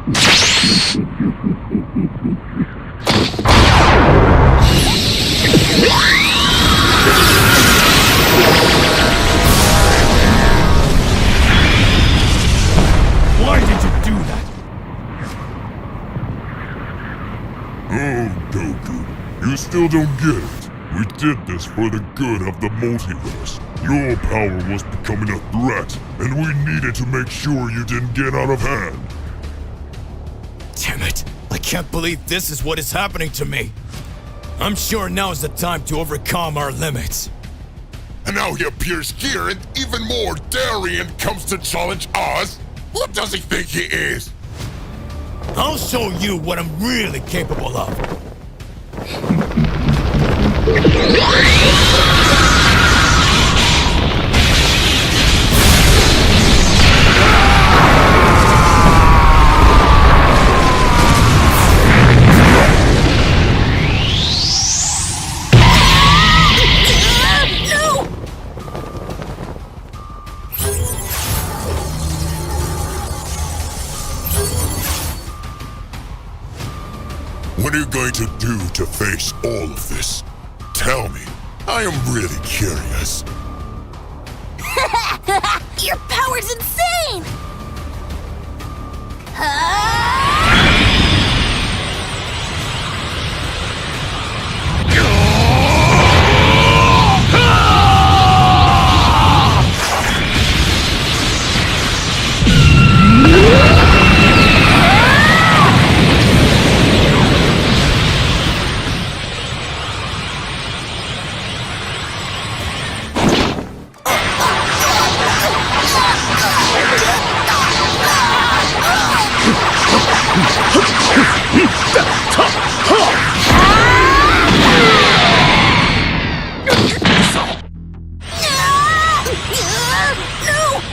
Why did you do that? Oh, Goku, you still don't get it. We did this for the good of the multiverse. Your power was becoming a threat, and we needed to make sure you didn't get out of hand. Damn it! I can't believe this is what is happening to me. I'm sure now is the time to overcome our limits. And now he appears here and even more daring and comes to challenge us? What does he think he is? I'll show you what I'm really capable of. What are you going to do to face all of this? Tell me. I am really curious. Your power's insane! No!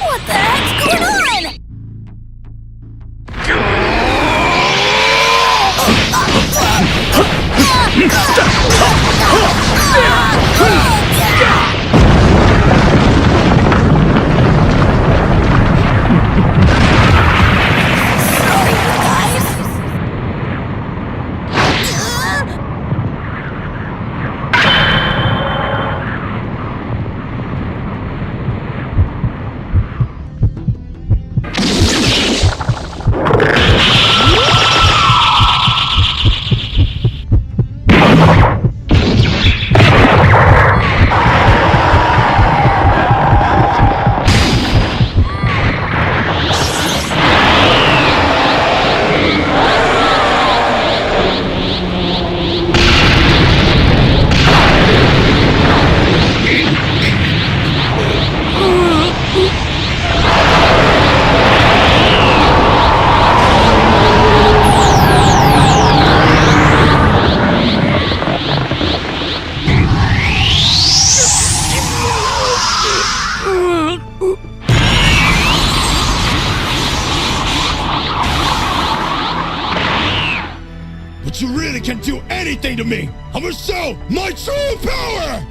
What the heck's going on? Sorry, guys. But you really can't do anything to me! I'm gonna show my true power!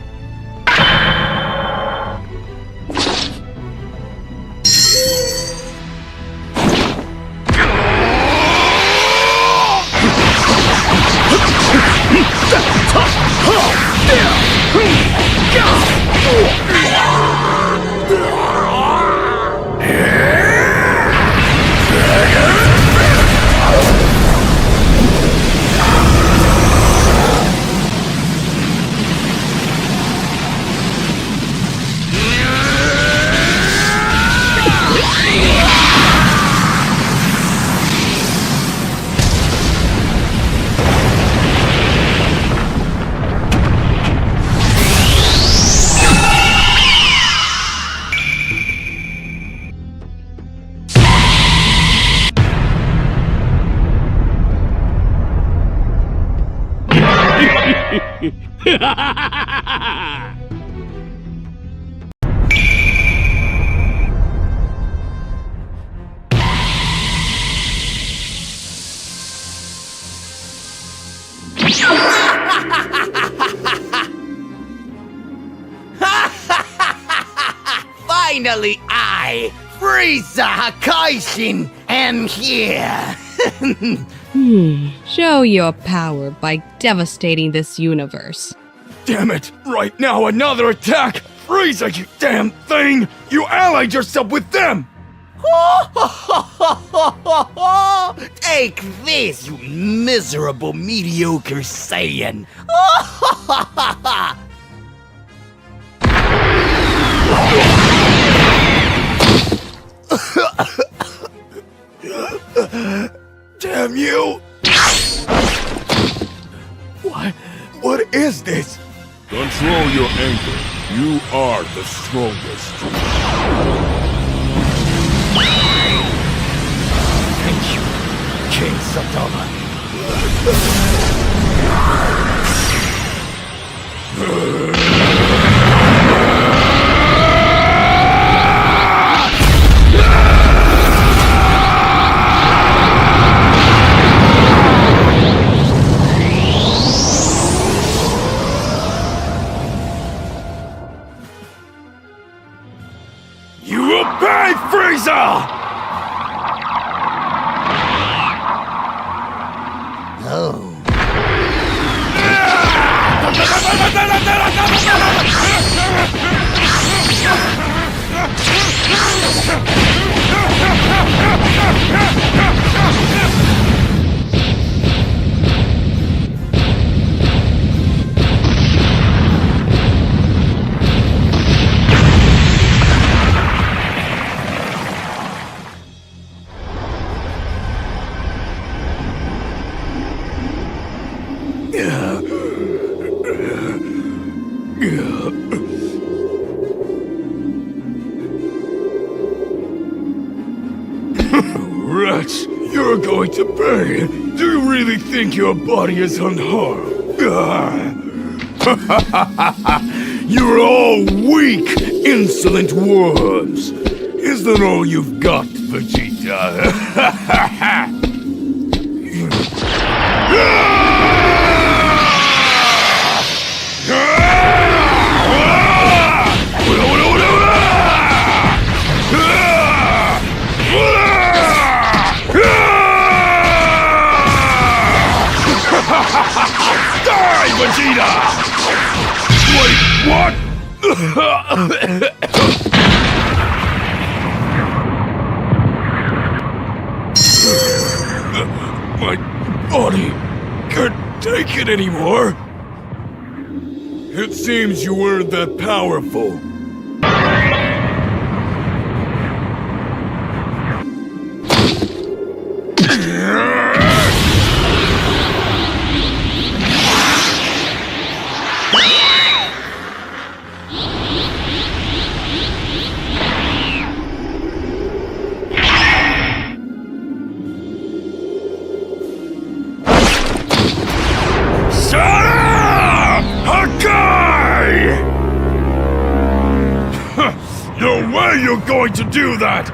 Finally, I, Frieza Hakaishin, am here! Show your power by devastating this universe. Damn it! Right now, another attack! Frieza, you damn thing! You allied yourself with them! Take this, you miserable, mediocre Saiyan! Damn you! What is this? Control your anger. You are the strongest. Thank you, King Sadama. You will pay, Frieza! Oh. Wretch, you're going to pay. Do you really think your body is unharmed? You're all weak, insolent worms. Is that all you've got, Vegeta? Die, Vegeta! Wait, what? My body can't take it anymore. It seems you weren't that powerful. Shut up! Makai! No way you're going to do that!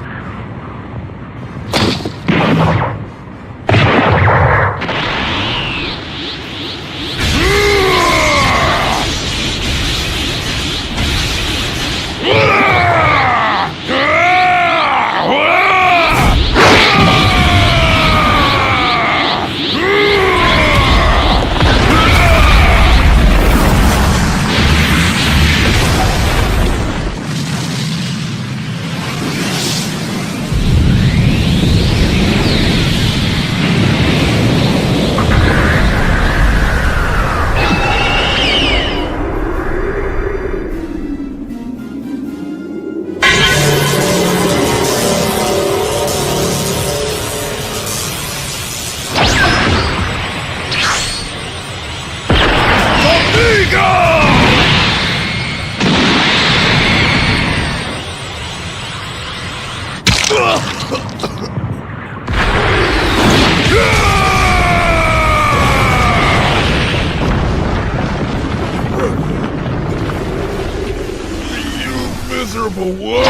Miserable worm!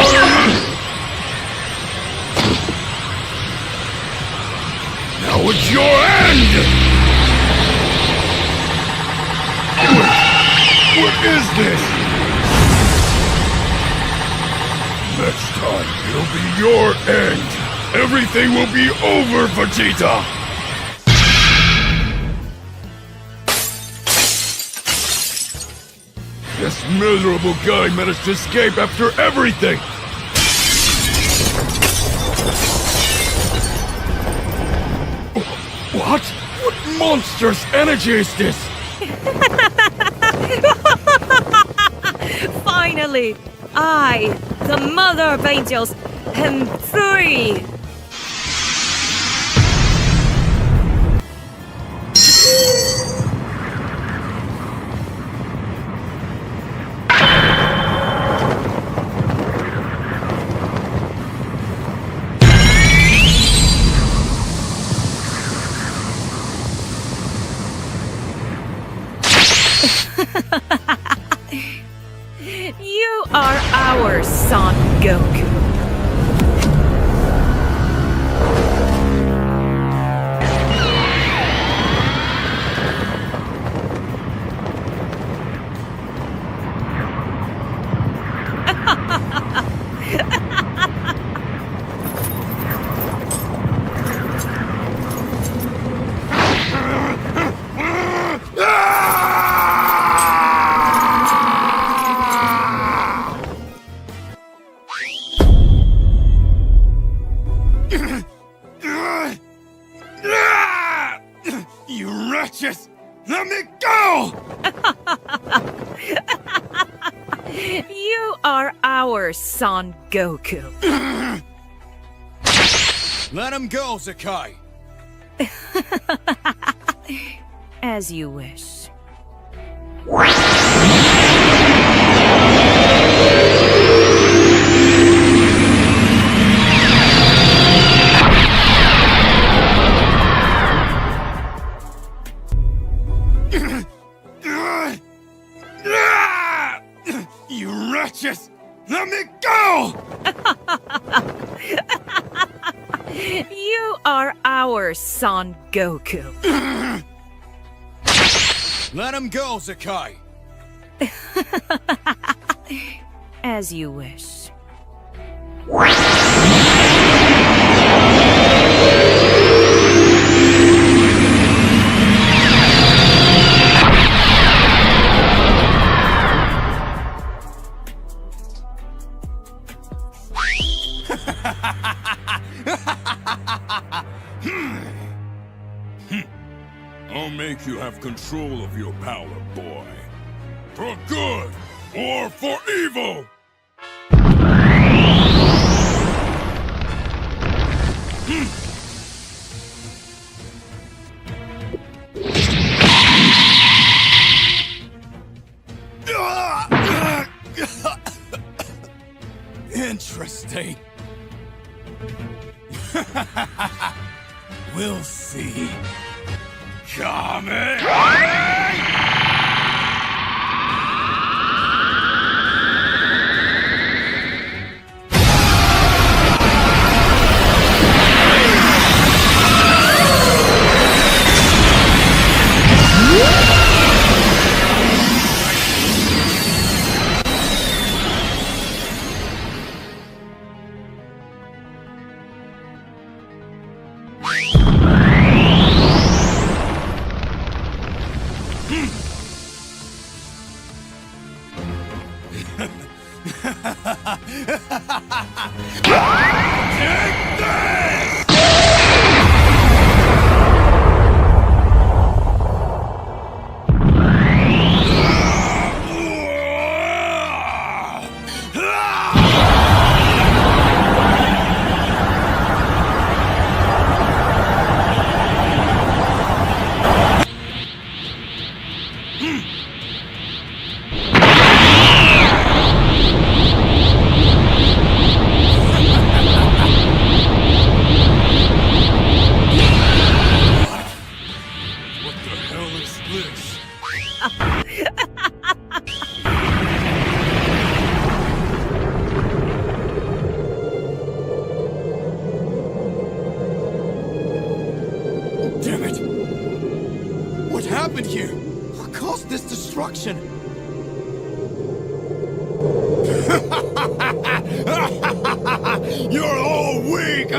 Now it's your end! What is this? Next time, it'll be your end! Everything will be over, Vegeta! This miserable guy managed to escape after everything! What? What monstrous energy is this? Finally, I, the Mother of Angels, am free! You are our son, Goku. You wretches! Let me go! You are our son, Goku. Let him go, Zakai! As you wish. You wretches! Let me go! You are our son, Goku. Let him go, Zakai! As you wish. I'll make you have control of your power, boy. For good or for evil! Interesting. We'll see. Kame! Take this! Damn it! What happened here? What caused this destruction? You're all weak!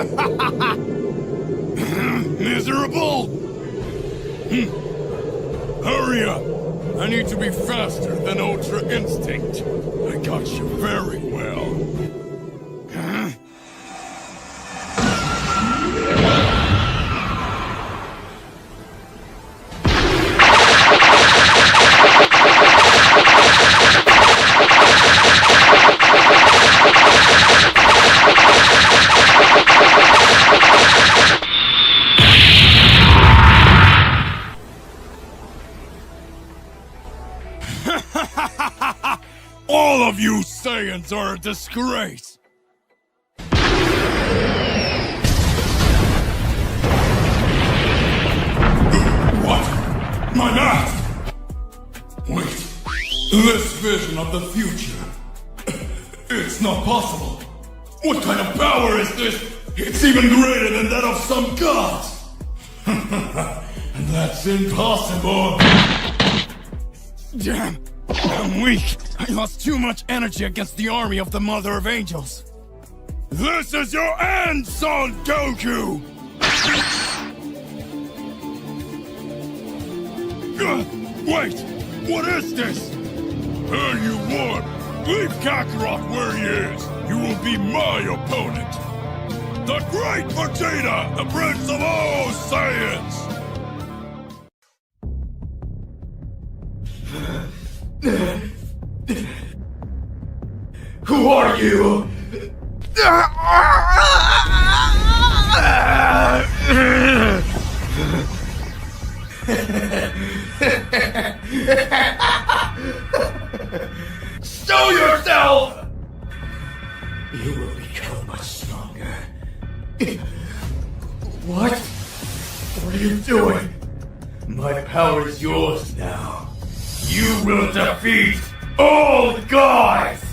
Miserable! Hurry up! I need to be faster than Ultra Instinct. I got you very well. Huh? All of you Saiyans are a disgrace! What? My mask! Wait, this vision of the future. It's not possible. What kind of power is this? It's even greater than that of some gods! That's impossible! Damn! I'm weak! I lost too much energy against the army of the Mother of Angels! This is your end, Son Goku! Wait! What is this? Hey, you won! Leave Kakarot where he is! You will be my opponent! The Great Vegeta, the Prince of all Saiyans! Who are you? Show yourself! You will become much stronger. What? What are you doing? My power is yours now. You will defeat all gods!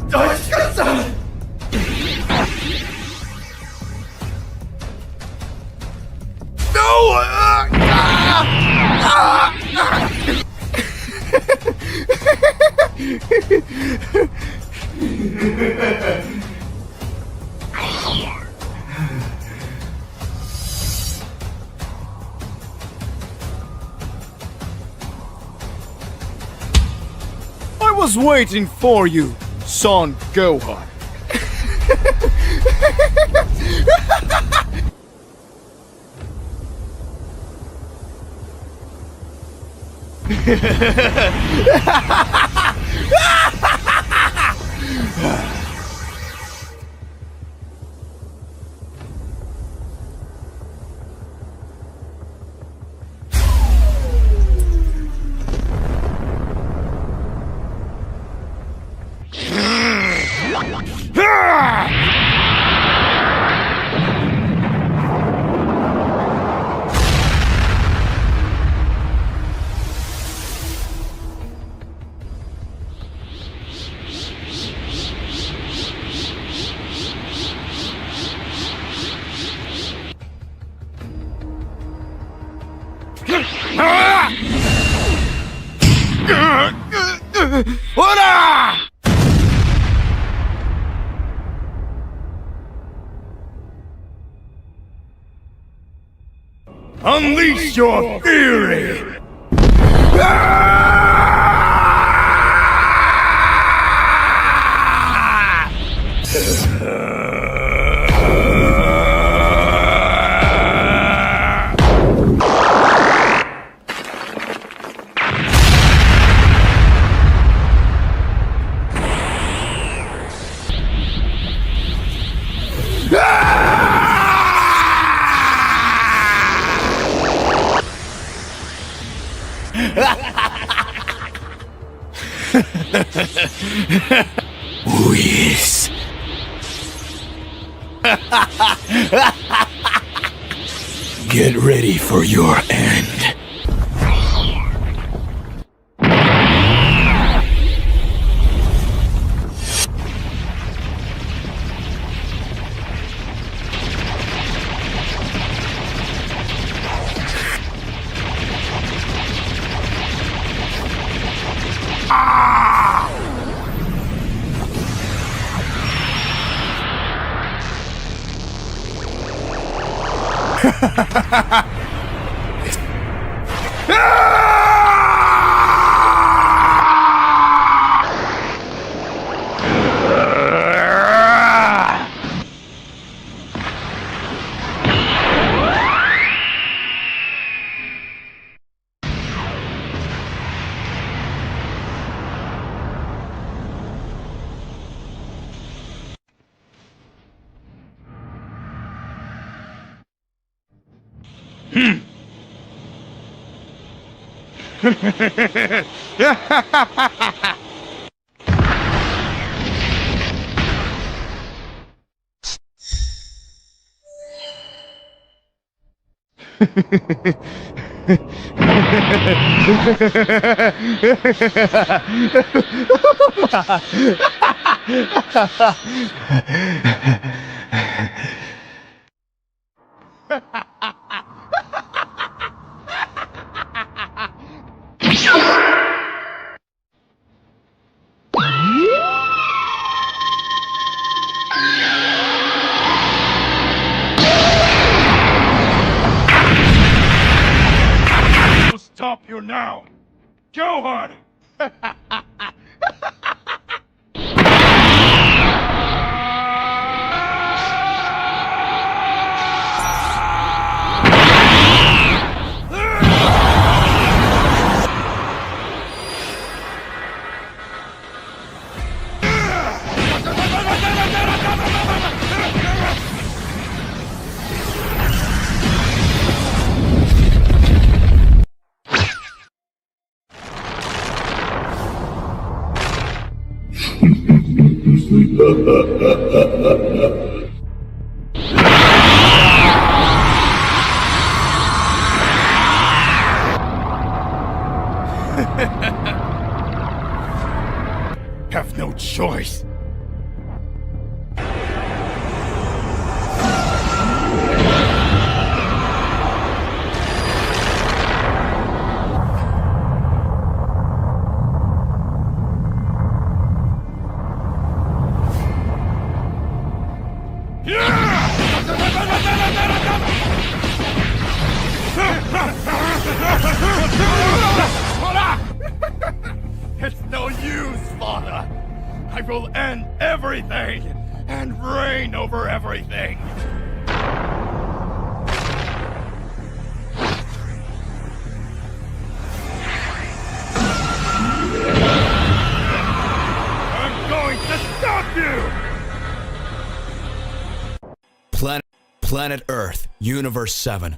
Daichi-san! I was waiting for you, Son Gohan. Unleash your fury! Who is? Get ready for your end. Stop you now! Gohan! Have no choice. It's no use, Father. I will end everything and reign over everything. I'm going to stop you! Planet Earth, Universe 7.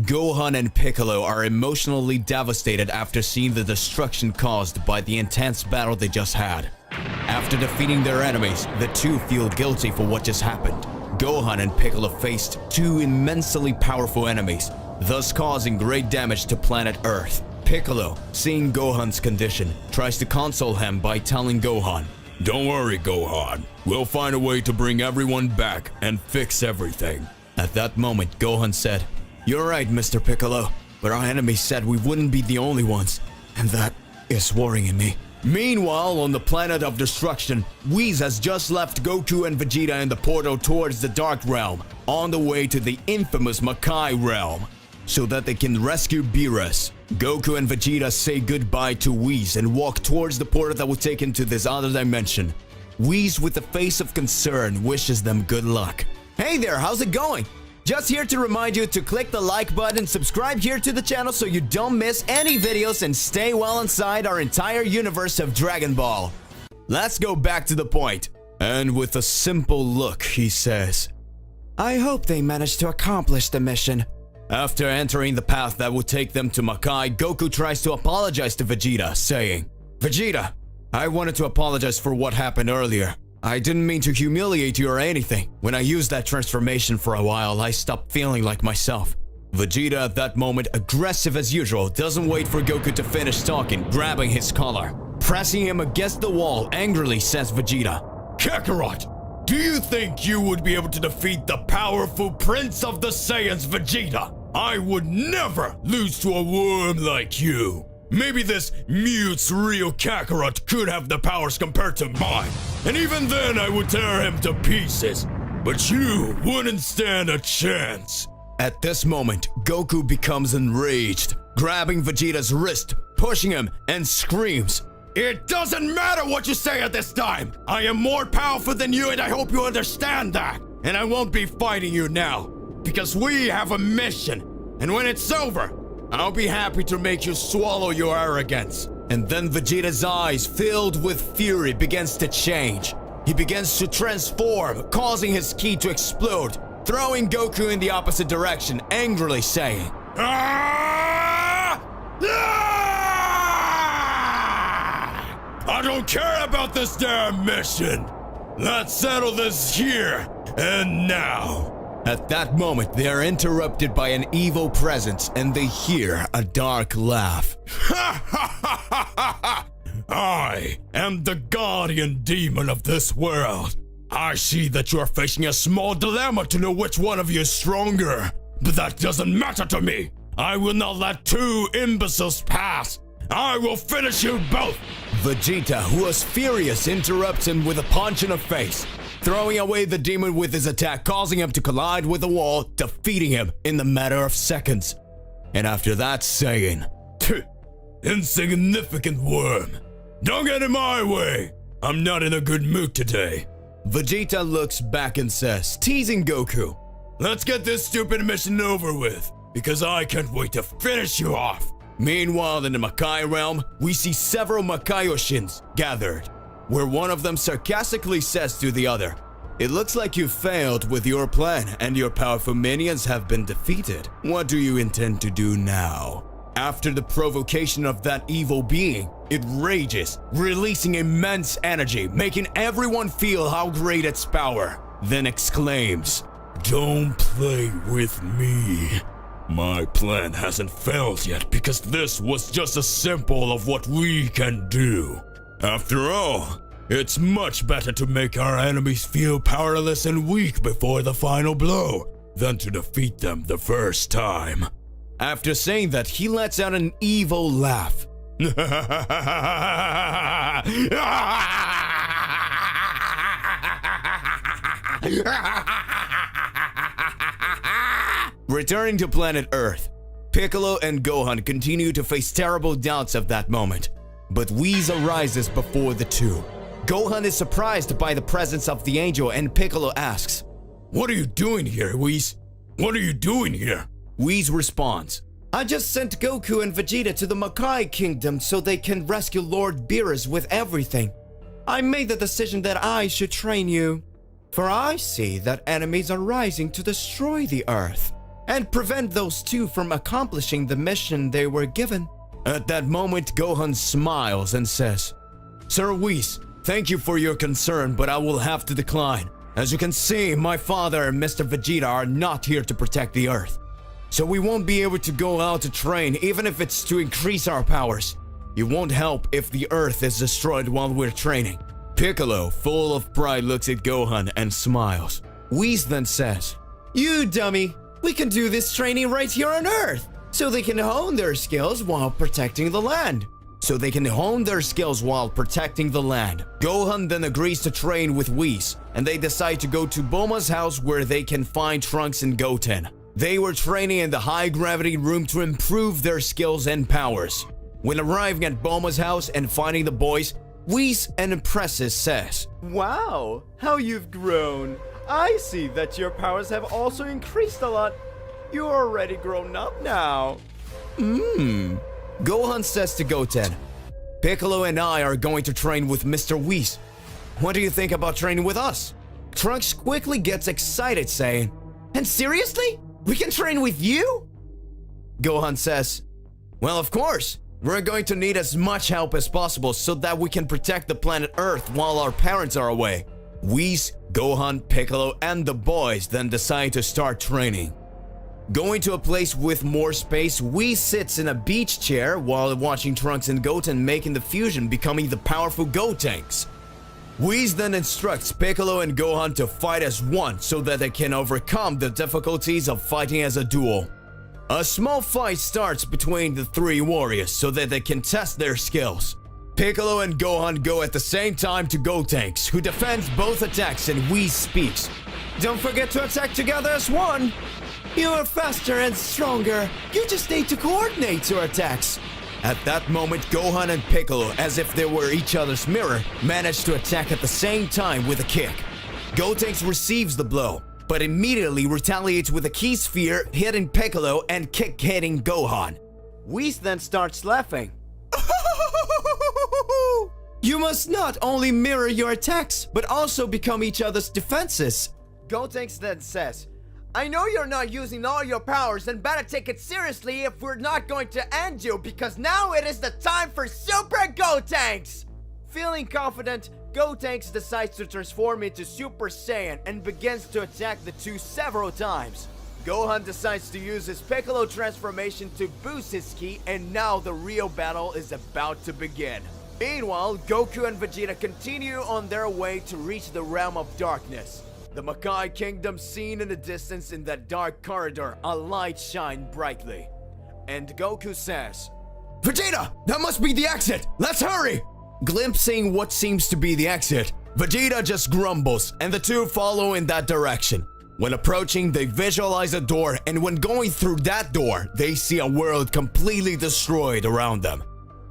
Gohan and Piccolo are emotionally devastated after seeing the destruction caused by the intense battle they just had. After defeating their enemies, the two feel guilty for what just happened. Gohan and Piccolo faced two immensely powerful enemies, thus causing great damage to planet Earth. Piccolo, seeing Gohan's condition, tries to console him by telling Gohan, "Don't worry, Gohan. We'll find a way to bring everyone back and fix everything." At that moment, Gohan said, "You're right, Mr. Piccolo, but our enemies said we wouldn't be the only ones, and that is worrying me." Meanwhile, on the planet of destruction, Whis has just left Goku and Vegeta in the portal towards the Dark Realm, on the way to the infamous Makai realm, so that they can rescue Beerus. Goku and Vegeta say goodbye to Whis and walk towards the portal that will take them to this other dimension. Whis, with a face of concern, wishes them good luck. Hey there, how's it going? Just here to remind you to click the like button, subscribe here to the channel so you don't miss any videos, and stay well inside our entire universe of Dragon Ball. Let's go back to the point. And with a simple look, he says, "I hope they managed to accomplish the mission." After entering the path that will take them to Makai, Goku tries to apologize to Vegeta, saying, "Vegeta, I wanted to apologize for what happened earlier. I didn't mean to humiliate you or anything. When I used that transformation for a while, I stopped feeling like myself." Vegeta, at that moment, aggressive as usual, doesn't wait for Goku to finish talking, grabbing his collar. Pressing him against the wall, angrily says Vegeta, "Kakarot, do you think you would be able to defeat the powerful Prince of the Saiyans, Vegeta? I would never lose to a worm like you. Maybe this mute's real Kakarot could have the powers compared to mine, and even then I would tear him to pieces. But you wouldn't stand a chance." At this moment, Goku becomes enraged, grabbing Vegeta's wrist, pushing him, and screams, "It doesn't matter what you say at this time! I am more powerful than you and I hope you understand that! And I won't be fighting you now, because we have a mission, and when it's over, I'll be happy to make you swallow your arrogance." And then Vegeta's eyes, filled with fury, begins to change. He begins to transform, causing his ki to explode, throwing Goku in the opposite direction, angrily saying, "Ah! Ah! I don't care about this damn mission! Let's settle this here and now!" At that moment, they are interrupted by an evil presence and they hear a dark laugh. "I am the guardian demon of this world. I see that you are facing a small dilemma to know which one of you is stronger. But that doesn't matter to me. I will not let two imbeciles pass. I will finish you both." Vegeta, who was furious, interrupts him with a punch in the face, throwing away the demon with his attack, causing him to collide with the wall, defeating him in the matter of seconds. And after that, saying, "Insignificant worm, don't get in my way. I'm not in a good mood today." Vegeta looks back and says, teasing Goku, "Let's get this stupid mission over with, because I can't wait to finish you off." Meanwhile, in the Makai realm, we see several Makaioshins gathered, where one of them sarcastically says to the other, "It looks like you failed with your plan and your powerful minions have been defeated. What do you intend to do now?" After the provocation of that evil being, it rages, releasing immense energy, making everyone feel how great its power, then exclaims, "Don't play with me. My plan hasn't failed yet because this was just a sample of what we can do. After all, it's much better to make our enemies feel powerless and weak before the final blow than to defeat them the first time." After saying that, he lets out an evil laugh. Returning to planet Earth, Piccolo and Gohan continue to face terrible doubts at that moment, but Whis arises before the two. Gohan is surprised by the presence of the angel and Piccolo asks, "What are you doing here, Whis? What are you doing here?" Whis responds, "I just sent Goku and Vegeta to the Makai Kingdom so they can rescue Lord Beerus with everything. I made the decision that I should train you, for I see that enemies are rising to destroy the Earth and prevent those two from accomplishing the mission they were given." At that moment, Gohan smiles and says, "Sir Whis, thank you for your concern, but I will have to decline. As you can see, my father and Mr. Vegeta are not here to protect the Earth. So we won't be able to go out to train even if it's to increase our powers. It won't help if the Earth is destroyed while we're training." Piccolo, full of pride, looks at Gohan and smiles. Whis then says, "You dummy, we can do this training right here on Earth, so they can hone their skills while protecting the land." Gohan then agrees to train with Whis, and they decide to go to Bulma's house where they can find Trunks and Goten. They were training in the high-gravity room to improve their skills and powers. When arriving at Bulma's house and finding the boys, Whis and Princess says, Wow, how you've grown. I see that your powers have also increased a lot. You're already grown up now. Gohan says to Goten, "Piccolo and I are going to train with Mr. Whis. What do you think about training with us?" Trunks quickly gets excited, saying, "And seriously? We can train with you?" Gohan says, "Well, of course. We're going to need as much help as possible so that we can protect the planet Earth while our parents are away." Whis, Gohan, Piccolo, and the boys then decide to start training. Going to a place with more space, Whis sits in a beach chair while watching Trunks and Goten making the fusion, becoming the powerful Gotenks. Whis then instructs Piccolo and Gohan to fight as one so that they can overcome the difficulties of fighting as a duo. A small fight starts between the three warriors so that they can test their skills. Piccolo and Gohan go at the same time to Gotenks, who defends both attacks, and Whis speaks, "Don't forget to attack together as one." You're faster and stronger. You just need to coordinate your attacks. At that moment, Gohan and Piccolo, as if they were each other's mirror, managed to attack at the same time with a kick. Gotenks receives the blow, but immediately retaliates with a key sphere, hitting Piccolo and kick hitting Gohan. Whis then starts laughing. You must not only mirror your attacks, but also become each other's defenses. Gotenks then says, I know you're not using all your powers and better take it seriously if we're not going to end you because now it is the time for Super Gotenks! Feeling confident, Gotenks decides to transform into Super Saiyan and begins to attack the two several times. Gohan decides to use his Piccolo transformation to boost his ki, and now the real battle is about to begin. Meanwhile, Goku and Vegeta continue on their way to reach the realm of darkness. The Makai kingdom seen in the distance in that dark corridor, a light shine brightly. And Goku says, Vegeta, that must be the exit! Let's hurry! Glimpsing what seems to be the exit, Vegeta just grumbles and the two follow in that direction. When approaching, they visualize a door, and when going through that door, they see a world completely destroyed around them.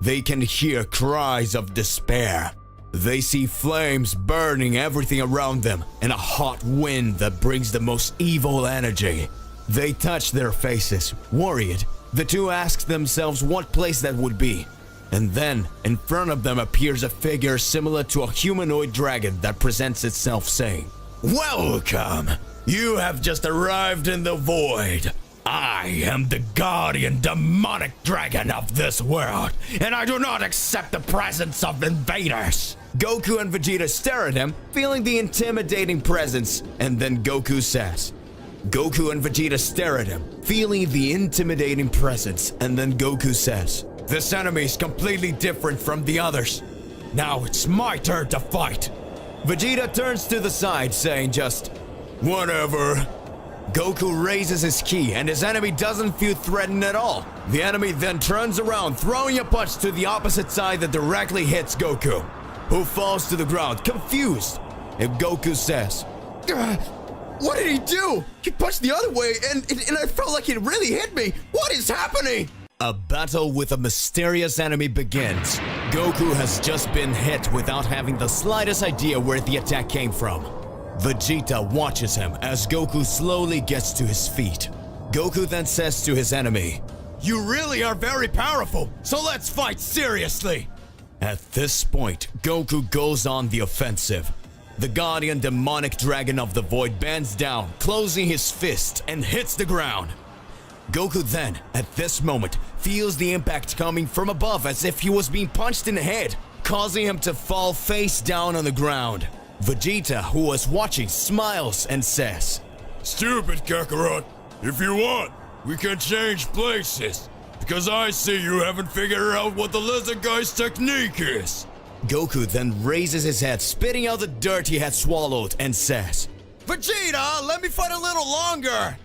They can hear cries of despair. They see flames burning everything around them and a hot wind that brings the most evil energy. They touch their faces, worried. The two ask themselves what place that would be. And then, in front of them appears a figure similar to a humanoid dragon that presents itself saying, Welcome! You have just arrived in the void. I am the guardian demonic dragon of this world, and I do not accept the presence of invaders. Goku and Vegeta stare at him, feeling the intimidating presence, and then Goku says, Goku and Vegeta stare at him, feeling the intimidating presence, and then Goku says, This enemy is completely different from the others. Now it's my turn to fight. Vegeta turns to the side, saying just, Whatever. Goku raises his ki and his enemy doesn't feel threatened at all. The enemy then turns around, throwing a punch to the opposite side that directly hits Goku, who falls to the ground, confused. And Goku says, What did he do? He punched the other way and I felt like it really hit me. What is happening? A battle with a mysterious enemy begins. Goku has just been hit without having the slightest idea where the attack came from. Vegeta watches him as Goku slowly gets to his feet. Goku then says to his enemy, You really are very powerful, so let's fight seriously! At this point, Goku goes on the offensive. The guardian demonic dragon of the void bends down, closing his fist, and hits the ground. Goku then, at this moment, feels the impact coming from above as if he was being punched in the head, causing him to fall face down on the ground. Vegeta, who was watching, smiles and says, Stupid Kakarot, if you want, we can change places, because I see you haven't figured out what the lizard guy's technique is. Goku then raises his head, spitting out the dirt he had swallowed, and says, Vegeta, let me fight a little longer!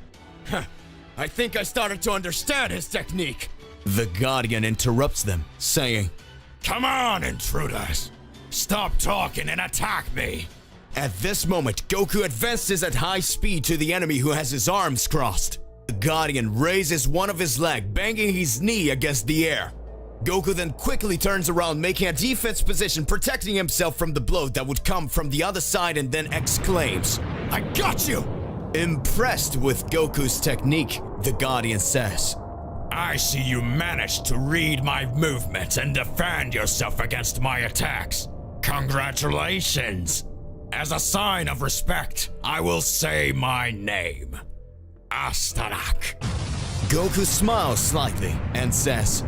I think I started to understand his technique. The Guardian interrupts them, saying, Come on, intruders! Stop talking and attack me! At this moment, Goku advances at high speed to the enemy who has his arms crossed. The Guardian raises one of his legs, banging his knee against the air. Goku then quickly turns around, making a defense position, protecting himself from the blow that would come from the other side, and then exclaims, I got you! Impressed with Goku's technique, the Guardian says, I see you managed to read my movements and defend yourself against my attacks. Congratulations! As a sign of respect, I will say my name. Astarak. Goku smiles slightly and says,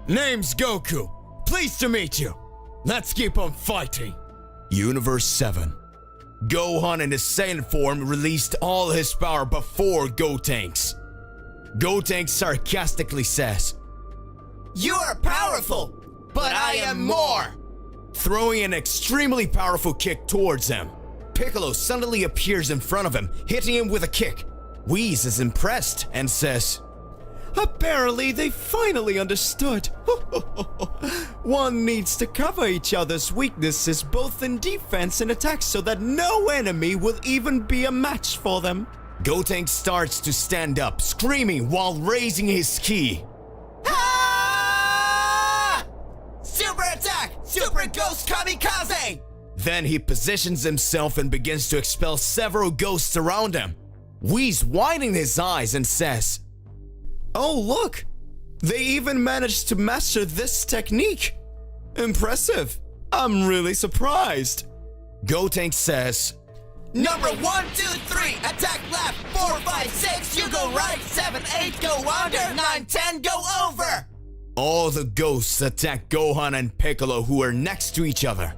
Name's Goku. Pleased to meet you. Let's keep on fighting. Universe 7. Gohan in his Saiyan form released all his power before Gotenks. Gotenks sarcastically says, You are powerful, but I am more! Throwing an extremely powerful kick towards him. Piccolo suddenly appears in front of him, hitting him with a kick. Whis is impressed and says, Apparently they finally understood. One needs to cover each other's weaknesses both in defense and attack so that no enemy will even be a match for them. Gotenks starts to stand up, screaming while raising his ki. Ah! Super attack! Super Ghost Kamikaze! Then he positions himself and begins to expel several ghosts around him. Whis widening his eyes and says, "Oh look! They even managed to master this technique! Impressive! I'm really surprised!" Gotenks says, Number 1, 2, 3, attack left. 4, 5, 6, you go right. 7, 8, go under. 9, 10, go over. all the ghosts attack Gohan and Piccolo, who are next to each other.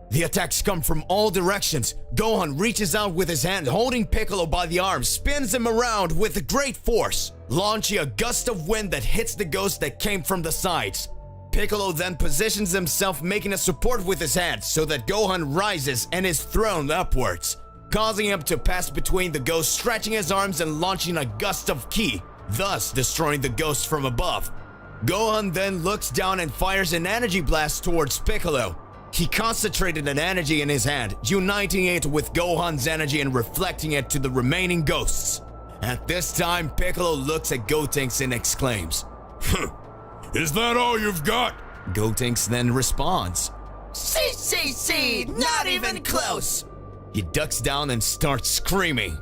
The attacks come from all directions. Gohan reaches out with his hand, holding Piccolo by the arm, spins him around with great force, launching a gust of wind that hits the ghost that came from the sides. Piccolo then positions himself, making a support with his hand so that Gohan rises and is thrown upwards, causing him to pass between the ghosts, stretching his arms and launching a gust of ki, thus destroying the ghosts from above. Gohan then looks down and fires an energy blast towards Piccolo. He concentrated an energy in his hand, uniting it with Gohan's energy and reflecting it to the remaining ghosts. At this time, Piccolo looks at Gotenks and exclaims, Is that all you've got? Gotenks then responds, See, not even close. He ducks down and starts screaming.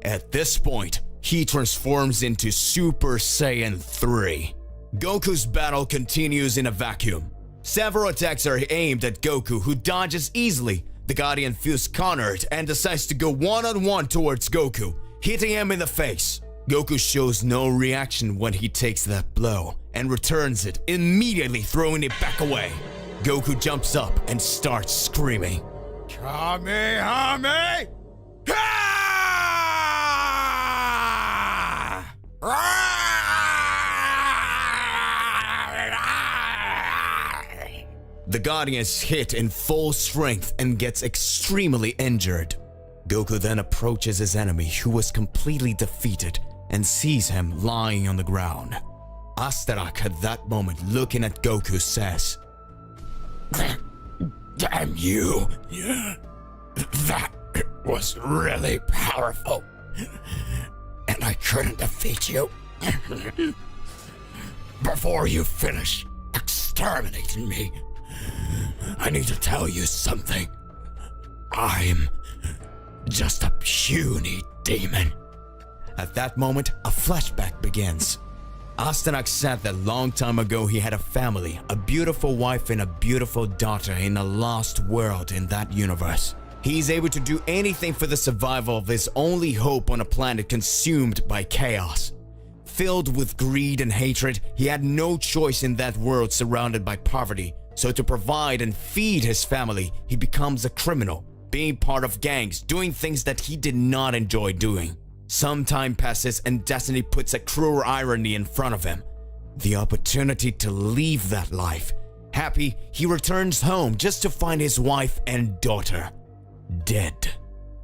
At this point, he transforms into Super Saiyan 3. Goku's battle continues in a vacuum. Several attacks are aimed at Goku, who dodges easily. The Guardian feels cornered and decides to go one-on-one towards Goku, hitting him in the face. Goku shows no reaction when he takes that blow and returns it, immediately throwing it back away. Goku jumps up and starts screaming, Kamehame! The Guardian is hit in full strength and gets extremely injured. Goku then approaches his enemy, who was completely defeated, and sees him lying on the ground. Astarak at that moment, looking at Goku, says, Damn you! That was really powerful. And I couldn't defeat you. Before you finish exterminating me, I need to tell you something. I'm just a puny demon. At that moment, a flashback begins. Astarak said that long time ago he had a family, a beautiful wife and a beautiful daughter in a lost world in that universe. He's able to do anything for the survival of his only hope on a planet consumed by chaos. Filled with greed and hatred, he had no choice in that world surrounded by poverty. So to provide and feed his family, he becomes a criminal, being part of gangs, doing things that he did not enjoy doing. Some time passes and destiny puts a cruel irony in front of him. The opportunity to leave that life. Happy, he returns home just to find his wife and daughter dead.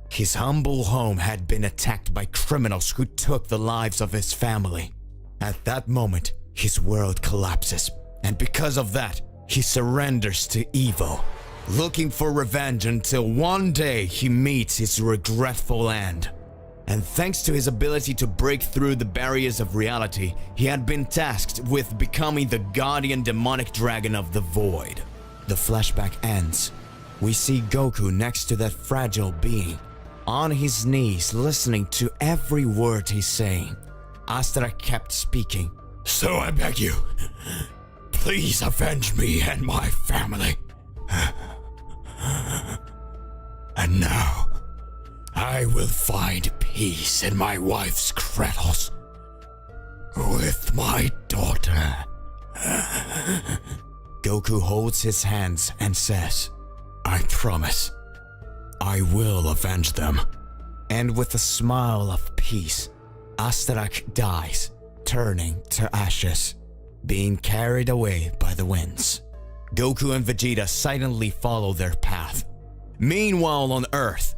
His humble home had been attacked by criminals who took the lives of his family. At that moment, his world collapses, and because of that, he surrenders to evil, looking for revenge until one day he meets his regretful end. And thanks to his ability to break through the barriers of reality, he had been tasked with becoming the guardian demonic dragon of the void. The flashback ends. We see Goku next to that fragile being, on his knees listening to every word he's saying. Astra kept speaking. So I beg you, please avenge me and my family. And now, I will find peace in my wife's cradles with my daughter. Goku holds his hands and says, I promise, I will avenge them. And with a smile of peace, Astarak dies, turning to ashes, being carried away by the winds. Goku and Vegeta silently follow their path. Meanwhile on Earth,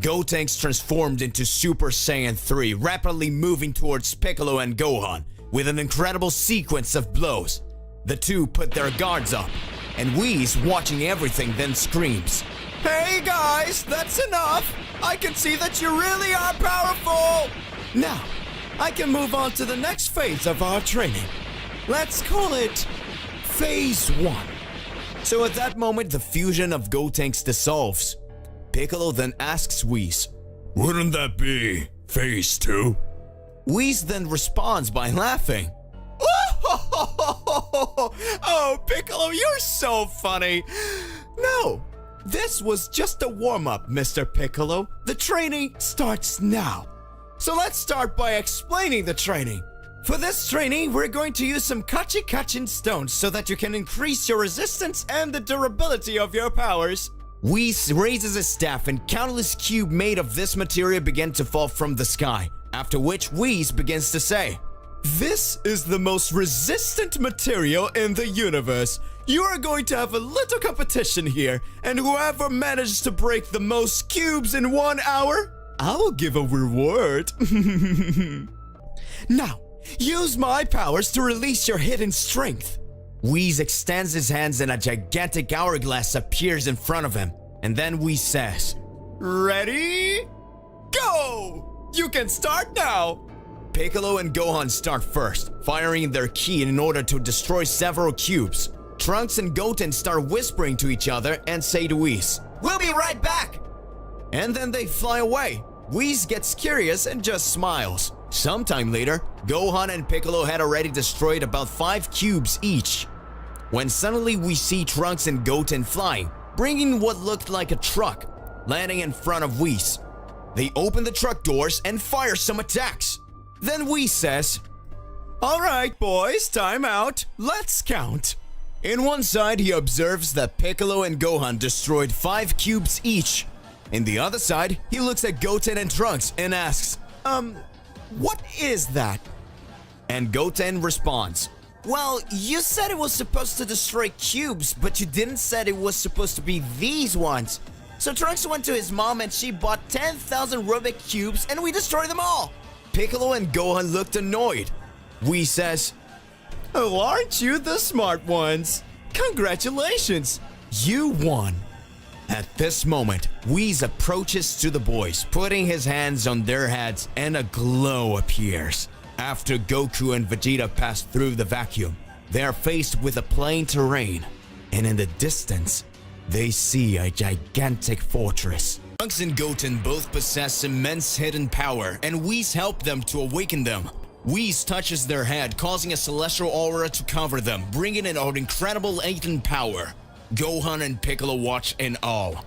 Gotenks transformed into Super Saiyan 3, rapidly moving towards Piccolo and Gohan with an incredible sequence of blows. The two put their guards up. and Whis, watching everything, then screams, "Hey guys, that's enough! I can see that you really are powerful! Now, I can move on to the next phase of our training. Let's call it Phase 1. So at that moment, the fusion of Gotenks dissolves. Piccolo then asks Whis, Wouldn't that be Phase 2? Whis then responds by laughing. Oh, Piccolo, you're so funny. No, this was just a warm-up, Mr. Piccolo. The training starts now. So let's start by explaining the training. For this training, we're going to use some Kachin stones so that you can increase your resistance and the durability of your powers. Whis raises his staff and countless cubes made of this material begin to fall from the sky, after which Whis begins to say, "This is the most resistant material in the universe. You are going to have a little competition here, and whoever manages to break the most cubes in 1 hour, I will give a reward." Now, use my powers to release your hidden strength. Whis extends his hands and a gigantic hourglass appears in front of him. And then Whis says, "Ready? Go! You can start now!" Piccolo and Gohan start first, firing their ki in order to destroy several cubes. Trunks and Goten start whispering to each other and say to Whis, "We'll be right back!" And then they fly away. Whis gets curious and just smiles. Sometime later, Gohan and Piccolo had already destroyed about 5 cubes each, when suddenly we see Trunks and Goten flying, bringing what looked like a truck, landing in front of Whis. They open the truck doors and fire some attacks. Then Whis says, "Alright boys, time out. Let's count." In one side, he observes that Piccolo and Gohan destroyed 5 cubes each. In the other side, he looks at Goten and Trunks and asks, what is that?" And Goten responds, "Well, you said it was supposed to destroy cubes, but you didn't said it was supposed to be these ones. So Trunks went to his mom and she bought 10,000 Rubik cubes and we destroyed them all." Piccolo and Gohan looked annoyed. Whis says, "Oh, aren't you the smart ones? Congratulations, you won." At this moment, Whis approaches to the boys, putting his hands on their heads and a glow appears. After Goku and Vegeta pass through the vacuum, they are faced with a plain terrain, and in the distance, they see a gigantic fortress. Trunks and Goten both possess immense hidden power, and Whis help them to awaken them. Whis touches their head, causing a celestial aura to cover them, bringing in an incredible latent power. Gohan and Piccolo watch in awe.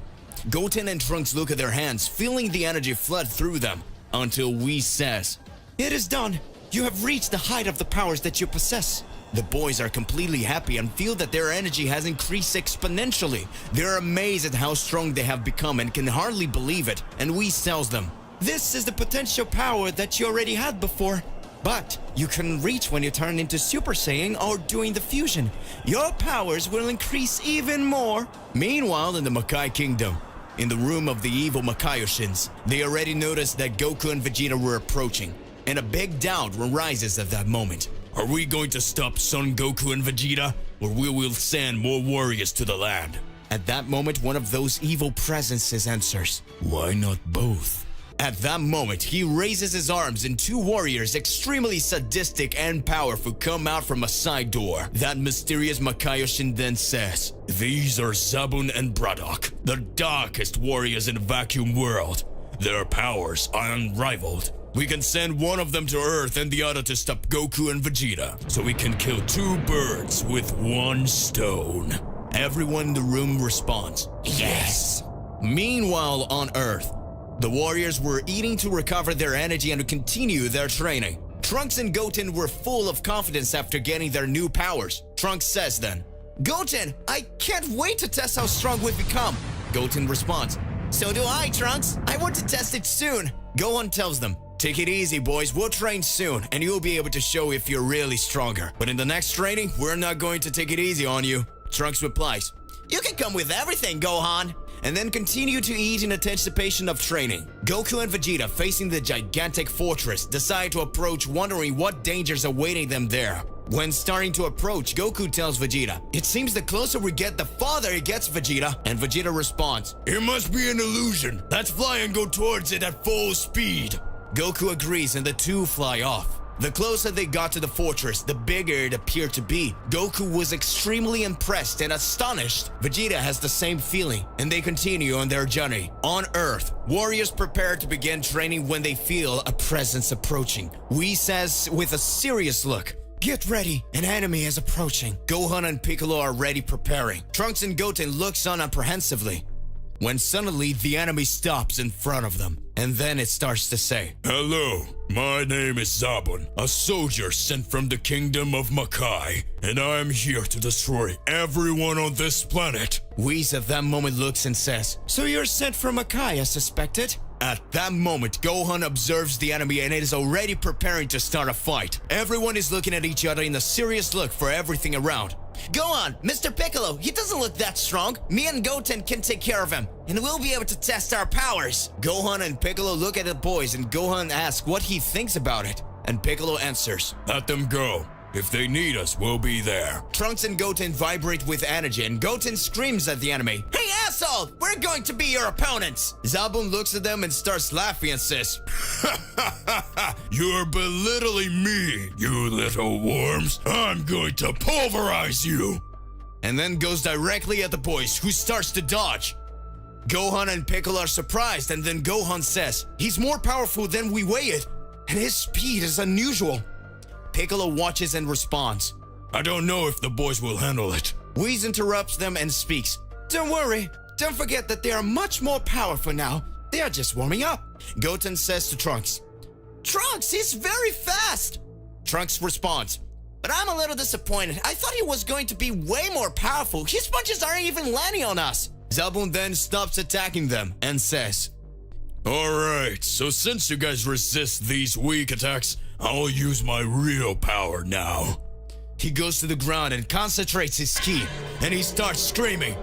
Goten and Trunks look at their hands, feeling the energy flood through them, until Whis says, "It is done! You have reached the height of the powers that you possess." The boys are completely happy and feel that their energy has increased exponentially. They're amazed at how strong they have become and can hardly believe it, and Whis tells them, "This is the potential power that you already had before. But you couldn't reach when you turn into Super Saiyan or doing the fusion. Your powers will increase even more." Meanwhile, in the Makai Kingdom, in the room of the evil Makaioshins, they already noticed that Goku and Vegeta were approaching, and a big doubt arises at that moment. Are we going to stop Son Goku and Vegeta, or we will send more warriors to the land? At that moment, one of those evil presences answers, "Why not both?" At that moment, he raises his arms and 2 warriors, extremely sadistic and powerful, come out from a side door. That mysterious Makaiyoshin then says, "These are Zabun and Braddock, the darkest warriors in the vacuum world. Their powers are unrivaled. We can send one of them to Earth and the other to stop Goku and Vegeta, so we can kill 2 birds with 1 stone." Everyone in the room responds, "Yes." Meanwhile, on Earth, the warriors were eating to recover their energy and to continue their training. Trunks and Goten were full of confidence after getting their new powers. Trunks says then, "Goten, I can't wait to test how strong we've become." Goten responds, "So do I, Trunks. I want to test it soon." Gohan tells them, "Take it easy, boys. We'll train soon, and you'll be able to show if you're really stronger. But in the next training, we're not going to take it easy on you." Trunks replies, "You can come with everything, Gohan," and then continue to eat in anticipation of training. Goku and Vegeta, facing the gigantic fortress, decide to approach, wondering what dangers awaiting them there. When starting to approach, Goku tells Vegeta, "It seems the closer we get, the farther it gets, Vegeta." And Vegeta responds, "It must be an illusion. Let's fly and go towards it at full speed." Goku agrees and the two fly off. The closer they got to the fortress, the bigger it appeared to be. Goku was extremely impressed and astonished. Vegeta has the same feeling, and they continue on their journey. On Earth, warriors prepare to begin training when they feel a presence approaching. Whis says with a serious look, "Get ready, an enemy is approaching." Gohan and Piccolo are ready preparing. Trunks and Goten looks on apprehensively. When suddenly the enemy stops in front of them, and then it starts to say, Hello, my name is Zabun, a soldier sent from the kingdom of Makai, and I am here to destroy everyone on this planet. Whis at that moment looks and says, "So you're sent from Makai as suspected?" At that moment, Gohan observes the enemy and is already preparing to start a fight. Everyone is looking at each other in a serious look for everything around. Go on, Mr. Piccolo, he doesn't look that strong. Me and Goten can take care of him, and we'll be able to test our powers. Gohan and Piccolo look at the boys and Gohan asks what he thinks about it. And Piccolo answers, Let them go. If they need us, we'll be there. Trunks and Goten vibrate with energy and Goten screams at the enemy, "Hey asshole, we're going to be your opponents." Zabun looks at them and starts laughing and says, You're belittling me, you little worms. I'm going to pulverize you. And then goes directly at the boys, who starts to dodge. Gohan and Piccolo are surprised, and then Gohan says, "He's more powerful than we weighed, and his speed is unusual." Piccolo watches and responds, I don't know if the boys will handle it. Whis interrupts them and speaks, "Don't worry, don't forget that they are much more powerful now. They are just warming up." Goten says to Trunks, "Trunks, he's very fast." Trunks responds, "But I'm a little disappointed. I thought he was going to be way more powerful. His punches aren't even landing on us." Zabun then stops attacking them and says, Alright, so since you guys resist these weak attacks, I'll use my real power now. He goes to the ground and concentrates his ki, and he starts screaming,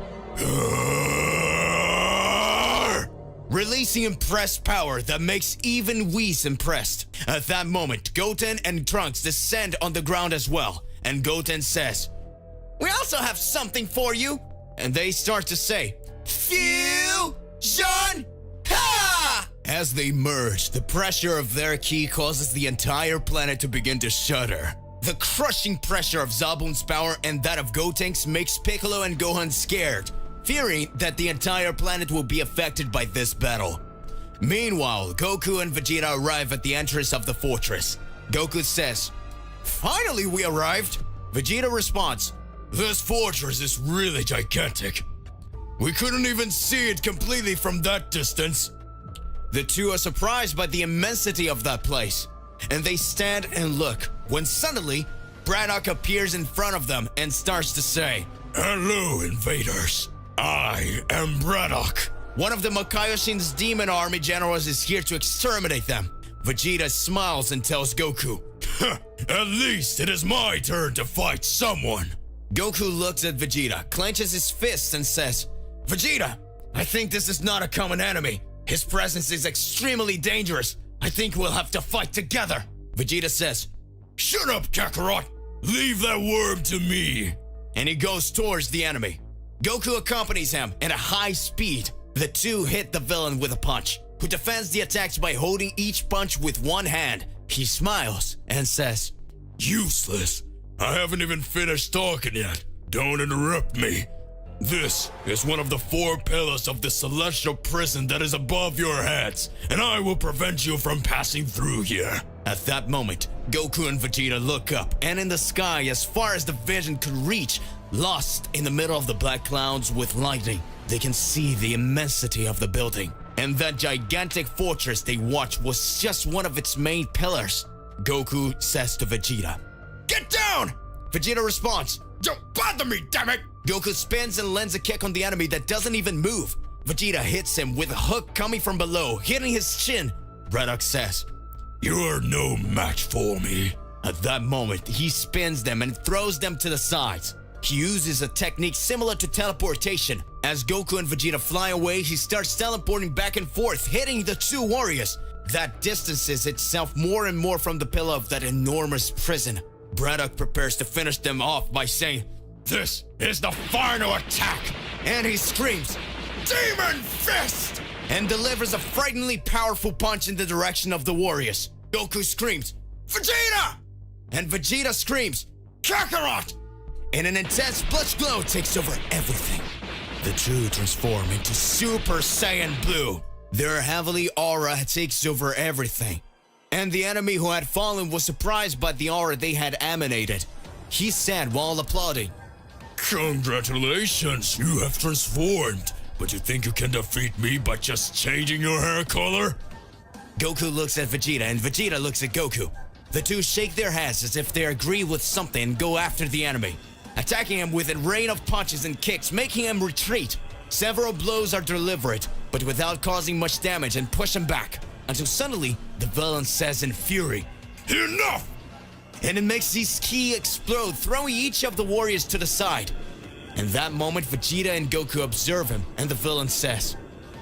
releasing impressed power that makes even Whis impressed. At that moment, Goten and Trunks descend on the ground as well, and Goten says, "We also have something for you." And they start to say, "Fusion! Ha!" As they merge, the pressure of their ki causes the entire planet to begin to shudder. The crushing pressure of Zabun's power and that of Gotenks makes Piccolo and Gohan scared, fearing that the entire planet will be affected by this battle. Meanwhile, Goku and Vegeta arrive at the entrance of the fortress. Goku says, "Finally we arrived!" Vegeta responds, This fortress is really gigantic. We couldn't even see it completely from that distance. The two are surprised by the immensity of that place, and they stand and look, when suddenly, Braddock appears in front of them and starts to say, Hello, invaders. I am Braddock. One of the Makaioshin's demon army generals is here to exterminate them. Vegeta smiles and tells Goku, At least it is my turn to fight someone. Goku looks at Vegeta, clenches his fists and says, Vegeta, I think this is not a common enemy. His presence is extremely dangerous. I think we'll have to fight together. Vegeta says, Shut up, Kakarot. Leave that worm to me. And he goes towards the enemy. Goku accompanies him at a high speed. The two hit the villain with a punch, who defends the attacks by holding each punch with one hand. He smiles and says, Useless. I haven't even finished talking yet. Don't interrupt me. This is one of the 4 pillars of the celestial prison that is above your heads, and I will prevent you from passing through here. At that moment, Goku and Vegeta look up, and in the sky, as far as the vision could reach, lost in the middle of the black clouds with lightning, they can see the immensity of the building. And that gigantic fortress they watched was just one of its main pillars. Goku says to Vegeta, Get down! Vegeta responds, Don't bother me, damn it! Goku spins and lands a kick on the enemy that doesn't even move. Vegeta hits him with a hook coming from below, hitting his chin. Braddock says, You're no match for me. At that moment, he spins them and throws them to the sides. He uses a technique similar to teleportation. As Goku and Vegeta fly away, he starts teleporting back and forth, hitting the two warriors. That distances itself more and more from the pillar of that enormous prison. Braddock prepares to finish them off by saying, "This is the final attack!" And he screams, "Demon Fist!" and delivers a frighteningly powerful punch in the direction of the warriors. Goku screams, "Vegeta!" And Vegeta screams, "Kakarot!" And an intense blood glow takes over everything. The two transform into Super Saiyan Blue. Their heavenly aura takes over everything. And the enemy who had fallen was surprised by the aura they had emanated. He said while applauding, Congratulations, you have transformed. But you think you can defeat me by just changing your hair color? Goku looks at Vegeta and Vegeta looks at Goku. The two shake their heads as if they agree with something and go after the enemy, attacking him with a rain of punches and kicks, making him retreat. Several blows are delivered, but without causing much damage, and push him back, until suddenly the villain says in fury, Enough! And it makes his ki explode, throwing each of the warriors to the side. In that moment, Vegeta and Goku observe him, and the villain says,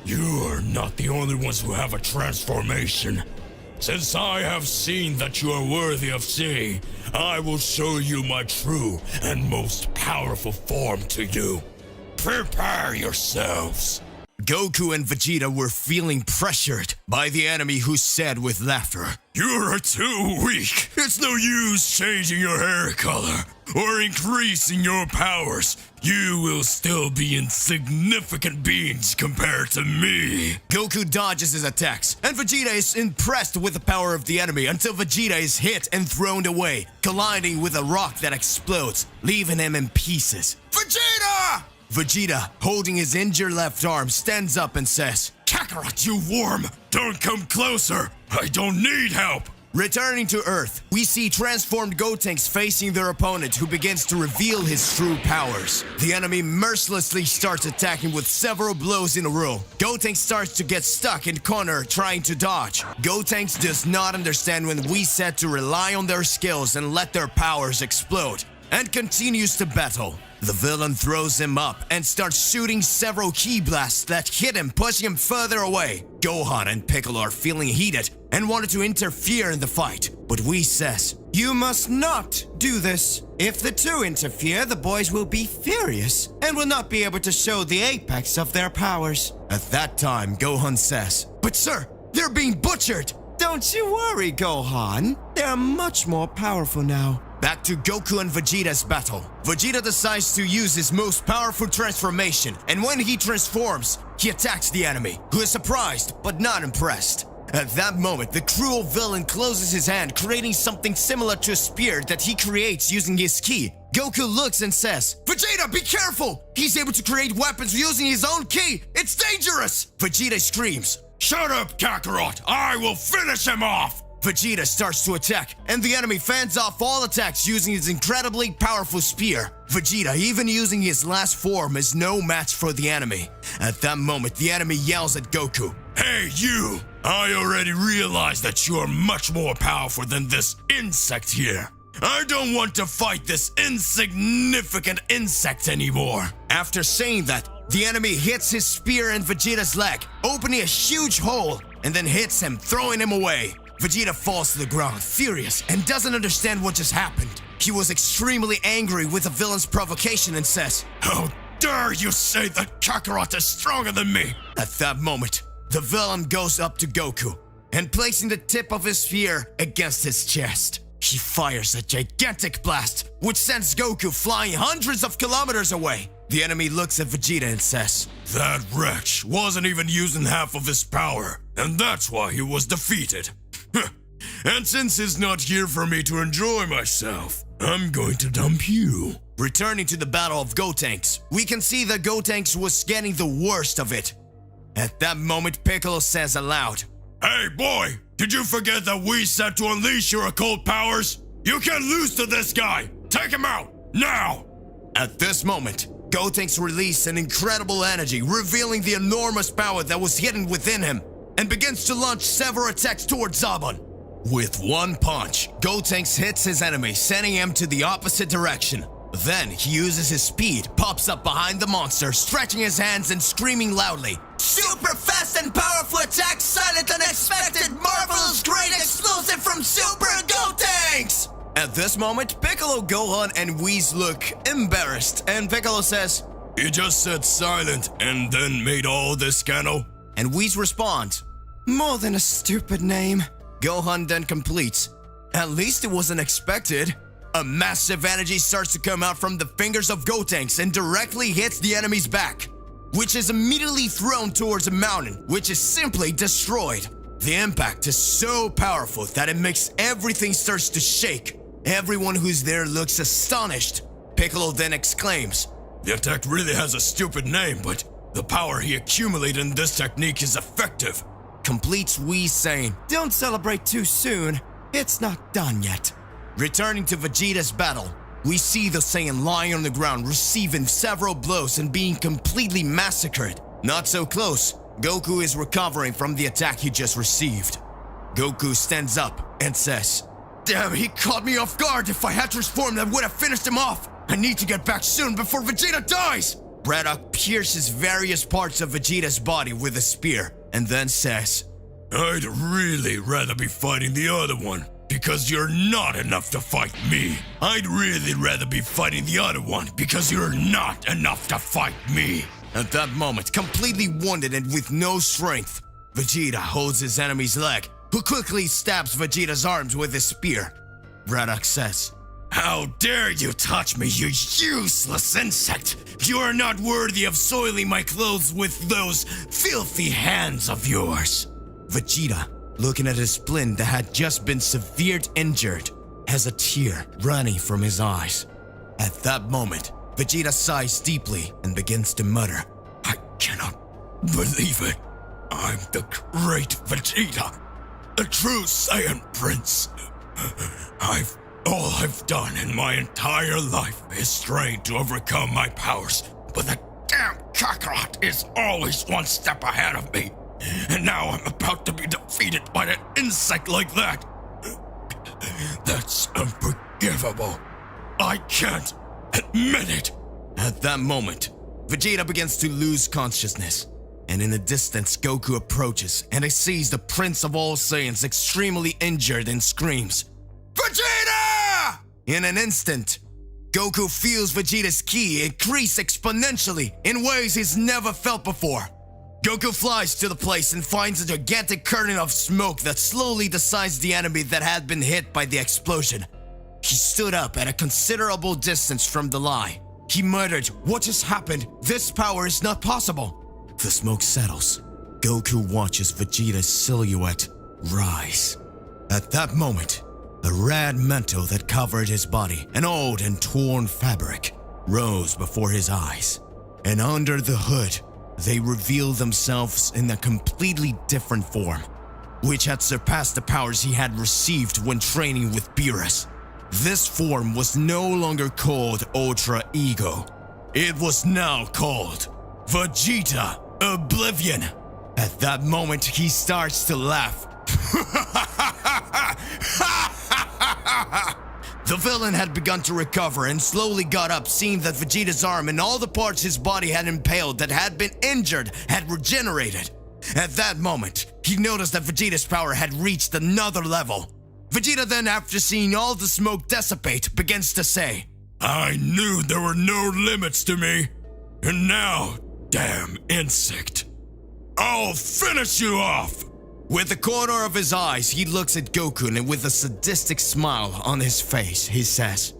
You are not the only ones who have a transformation. Since I have seen that you are worthy of seeing, I will show you my true and most powerful form to you. Prepare yourselves. Goku and Vegeta were feeling pressured by the enemy, who said with laughter, You're too weak. It's no use changing your hair color or increasing your powers. You will still be insignificant beings compared to me. Goku dodges his attacks, and Vegeta is impressed with the power of the enemy until Vegeta is hit and thrown away, colliding with a rock that explodes, leaving him in pieces. Vegeta! Vegeta, holding his injured left arm, stands up and says, Kakarot, you worm! Don't come closer! I don't need help! Returning to Earth, we see transformed Gotenks facing their opponent, who begins to reveal his true powers. The enemy mercilessly starts attacking with several blows in a row. Gotenks starts to get stuck in corner trying to dodge. Gotenks does not understand when we said to rely on their skills and let their powers explode, and continues to battle. The villain throws him up and starts shooting several ki blasts that hit him, pushing him further away. Gohan and Piccolo are feeling heated and wanted to interfere in the fight, but Whis says, You must not do this. If the two interfere, the boys will be furious and will not be able to show the apex of their powers. At that time, Gohan says, But sir, they're being butchered. Don't you worry, Gohan. They're much more powerful now. Back to Goku and Vegeta's battle. Vegeta decides to use his most powerful transformation, and when he transforms, he attacks the enemy, who is surprised but not impressed. At that moment, the cruel villain closes his hand, creating something similar to a spear that he creates using his ki. Goku looks and says, Vegeta, be careful! He's able to create weapons using his own ki! It's dangerous! Vegeta screams, Shut up, Kakarot! I will finish him off! Vegeta starts to attack, and the enemy fends off all attacks using his incredibly powerful spear. Vegeta, even using his last form, is no match for the enemy. At that moment, the enemy yells at Goku, Hey, you! I already realized that you are much more powerful than this insect here. I don't want to fight this insignificant insect anymore. After saying that, the enemy hits his spear in Vegeta's leg, opening a huge hole, and then hits him, throwing him away. Vegeta falls to the ground, furious, and doesn't understand what just happened. He was extremely angry with the villain's provocation and says, How dare you say that Kakarot is stronger than me? At that moment, the villain goes up to Goku and placing the tip of his spear against his chest. He fires a gigantic blast, which sends Goku flying hundreds of kilometers away. The enemy looks at Vegeta and says, That wretch wasn't even using half of his power, and that's why he was defeated. And since he's not here for me to enjoy myself, I'm going to dump you. Returning to the Battle of Gotenks, we can see that Gotenks was getting the worst of it. At that moment, Piccolo says aloud, Hey boy, did you forget that we said to unleash your occult powers? You can't lose to this guy! Take him out, now! At this moment, Gotenks released an incredible energy, revealing the enormous power that was hidden within him, and begins to launch several attacks towards Zarbon. With one punch, Gotenks hits his enemy, sending him to the opposite direction. Then he uses his speed, pops up behind the monster, stretching his hands and screaming loudly, Super fast and powerful attack, silent, unexpected, marvelous, great, explosive from Super Gotenks! At this moment, Piccolo, Gohan, and Whis look embarrassed, and Piccolo says, You just said silent and then made all this scandal? and Whis responds, More than a stupid name. Gohan then completes, At least it wasn't expected. A massive energy starts to come out from the fingers of Gotenks and directly hits the enemy's back, which is immediately thrown towards a mountain, which is simply destroyed. The impact is so powerful that it makes everything starts to shake. Everyone who's there looks astonished. Piccolo then exclaims, The attack really has a stupid name, but the power he accumulated in this technique is effective. completes Whis saying, Don't celebrate too soon. It's not done yet. Returning to Vegeta's battle, we see the Saiyan lying on the ground receiving several blows and being completely massacred. Not so close, Goku is recovering from the attack he just received. Goku stands up and says, Damn, he caught me off guard. If I had transformed, I would have finished him off. I need to get back soon before Vegeta dies. Braddock pierces various parts of Vegeta's body with a spear and then says, I'd really rather be fighting the other one, because you're not enough to fight me. I'd really rather be fighting the other one, because you're not enough to fight me. At that moment, completely wounded and with no strength, Vegeta holds his enemy's leg, who quickly stabs Vegeta's arms with his spear. Braddock says, How dare you touch me, you useless insect! You are not worthy of soiling my clothes with those filthy hands of yours. Vegeta, looking at his splint that had just been severely injured, has a tear running from his eyes. At that moment, Vegeta sighs deeply and begins to mutter, I cannot believe it. I'm the great Vegeta, the true Saiyan Prince. All I've done in my entire life is strain to overcome my powers, but the damn Kakarot is always one step ahead of me. And now I'm about to be defeated by an insect like that. That's unforgivable. I can't admit it. At that moment, Vegeta begins to lose consciousness, and in the distance Goku approaches and he sees the Prince of all Saiyans extremely injured and screams, Vegeta! In an instant, Goku feels Vegeta's ki increase exponentially in ways he's never felt before. Goku flies to the place and finds a gigantic curtain of smoke that slowly decides the enemy that had been hit by the explosion. He stood up at a considerable distance from the lie. He muttered, What just happened? This power is not possible. The smoke settles. Goku watches Vegeta's silhouette rise. At that moment, the red mantle that covered his body, an old and torn fabric, rose before his eyes. And under the hood, they revealed themselves in a completely different form, which had surpassed the powers he had received when training with Beerus. This form was no longer called Ultra Ego. It was now called Vegeta Oblivion. At that moment, he starts to laugh. The villain had begun to recover and slowly got up, seeing that Vegeta's arm and all the parts his body had impaled that had been injured had regenerated. At that moment, he noticed that Vegeta's power had reached another level. Vegeta then, after seeing all the smoke dissipate, begins to say, I knew there were no limits to me. And now, damn insect, I'll finish you off! With the corner of his eyes, he looks at Goku and with a sadistic smile on his face, he says,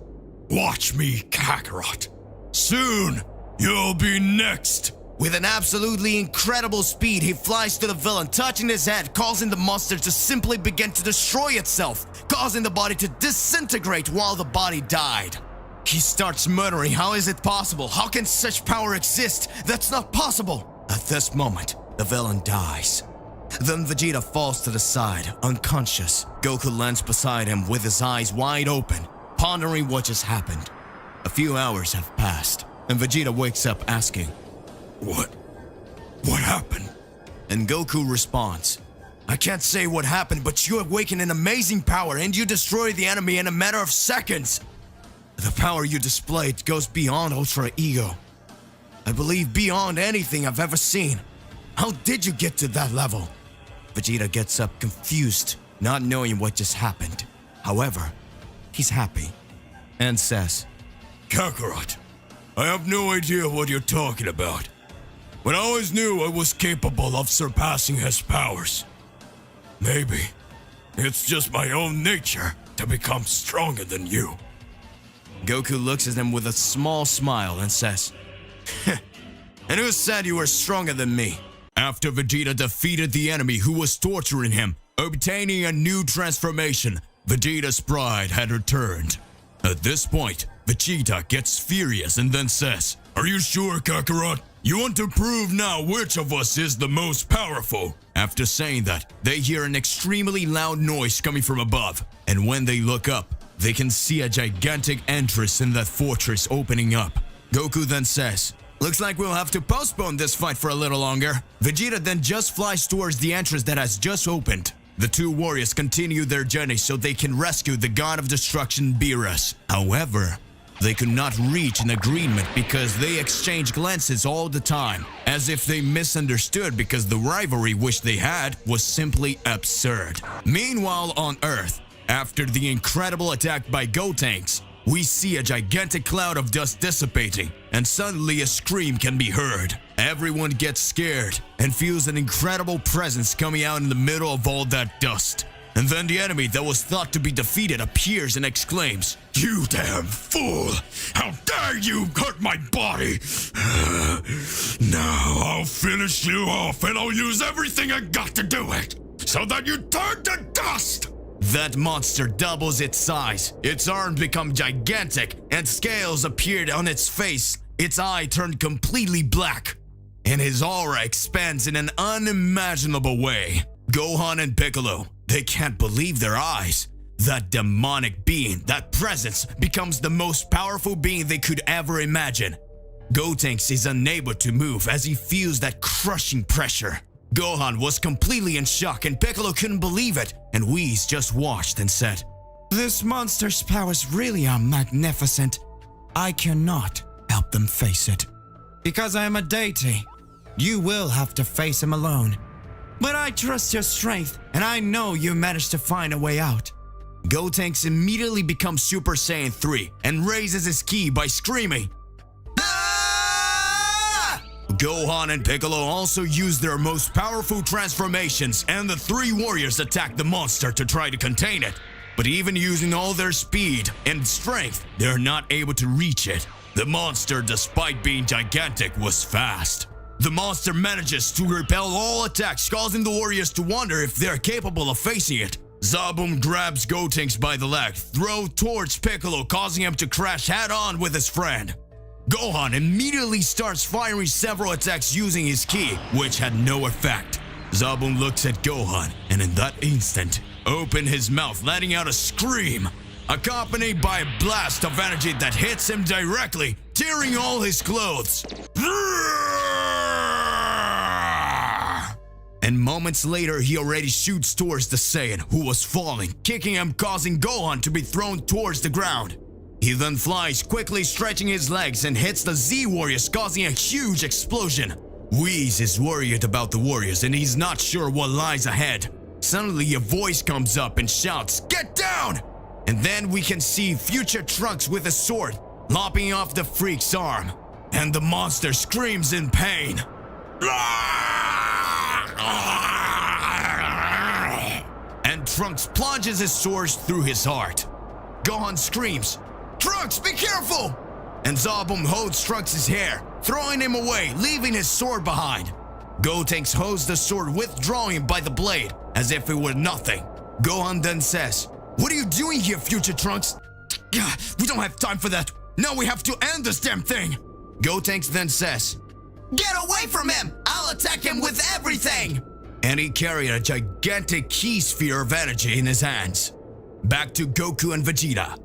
Watch me, Kakarot. Soon, you'll be next. With an absolutely incredible speed, he flies to the villain, touching his head, causing the monster to simply begin to destroy itself, causing the body to disintegrate while the body died. He starts muttering, How is it possible? How can such power exist? That's not possible. At this moment, the villain dies. Then Vegeta falls to the side, unconscious. Goku lands beside him with his eyes wide open, pondering what just happened. A few hours have passed, and Vegeta wakes up asking, What happened? And Goku responds, I can't say what happened, but you awaken an amazing power and you destroy the enemy in a matter of seconds. The power you displayed goes beyond Ultra Ego. I believe beyond anything I've ever seen. How did you get to that level? Vegeta gets up confused, not knowing what just happened. However, he's happy and says, Kakarot, I have no idea what you're talking about. But I always knew I was capable of surpassing his powers. Maybe it's just my own nature to become stronger than you. Goku looks at him with a small smile and says, and who said you were stronger than me? After Vegeta defeated the enemy who was torturing him, obtaining a new transformation, Vegeta's pride had returned. At this point, Vegeta gets furious and then says, Are you sure, Kakarot? You want to prove now which of us is the most powerful? After saying that, they hear an extremely loud noise coming from above, and when they look up, they can see a gigantic entrance in that fortress opening up. Goku then says, looks like we'll have to postpone this fight for a little longer. Vegeta then just flies towards the entrance that has just opened. The two warriors continue their journey so they can rescue the god of destruction Beerus. However, they could not reach an agreement because they exchange glances all the time, as if they misunderstood because the rivalry which they had was simply absurd. Meanwhile on Earth, after the incredible attack by Gotenks, we see a gigantic cloud of dust dissipating, and suddenly a scream can be heard. Everyone gets scared and feels an incredible presence coming out in the middle of all that dust. And then the enemy that was thought to be defeated appears and exclaims, You damn fool! How dare you hurt my body! Now I'll finish you off and I'll use everything I got to do it, so that you turn to dust! That monster doubles its size, its arms become gigantic, and scales appeared on its face. Its eye turned completely black, and his aura expands in an unimaginable way. Gohan and Piccolo, they can't believe their eyes. That demonic being, that presence, becomes the most powerful being they could ever imagine. Gotenks is unable to move as he feels that crushing pressure. Gohan was completely in shock and Piccolo couldn't believe it, and Whis just watched and said, This monster's powers really are magnificent. I cannot help them face it. Because I am a deity, you will have to face him alone. But I trust your strength, and I know you managed to find a way out. Gotenks immediately becomes Super Saiyan 3 and raises his ki by screaming, Gohan and Piccolo also use their most powerful transformations, and the three warriors attack the monster to try to contain it. But even using all their speed and strength, they're not able to reach it. The monster, despite being gigantic, was fast. The monster manages to repel all attacks, causing the warriors to wonder if they're capable of facing it. Zaboom grabs Gotenks by the leg, throws towards Piccolo, causing him to crash head-on with his friend. Gohan immediately starts firing several attacks using his ki, which had no effect. Zaboom looks at Gohan, and in that instant, opened his mouth, letting out a scream, accompanied by a blast of energy that hits him directly, tearing all his clothes. And moments later, he already shoots towards the Saiyan, who was falling, kicking him, causing Gohan to be thrown towards the ground. He then flies, quickly stretching his legs and hits the Z-Warriors, causing a huge explosion. Whis is worried about the warriors and he's not sure what lies ahead. Suddenly a voice comes up and shouts, Get down! And then we can see future Trunks with a sword, lopping off the freak's arm. And the monster screams in pain. And Trunks plunges his sword through his heart. Gohan screams, Trunks, be careful! And Zaboom holds Trunks' hair, throwing him away, leaving his sword behind. Gotenks holds the sword, withdrawing by the blade, as if it were nothing. Gohan then says, What are you doing here, future Trunks? We don't have time for that. Now we have to end this damn thing. Gotenks then says, Get away from him! I'll attack him with everything! And he carried a gigantic ki sphere of energy in his hands. Back to Goku and Vegeta.